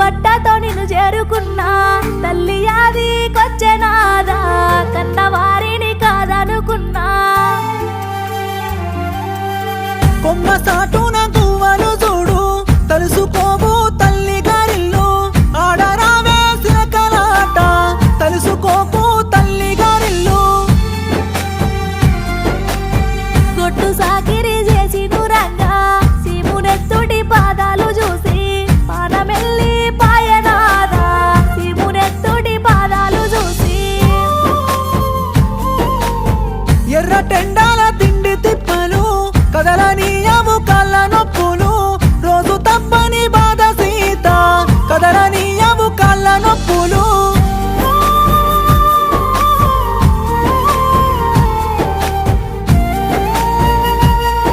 బట్టతో నిన్ను చేరుకున్నా తల్లి అది కొచ్చెనాదా కన్నవారిని కాదనుకున్నా కొమ్మ సాటున గువ్వలు చూడు తలుసుకోవు తల్లి గారిల్లు ఆడరావే సిరకలాట తలుసుకోకు తల్లి గారిల్లు గొడ్డు సాకిరి చేసి నురంగా సీమునెత్తుడి పాదాలు చూసి పానమెల్లి పాయనాదా సీమునెత్తుడి పాదాలు చూసి ఎర్ర టెండాల తిండి తిప్పలు కదలని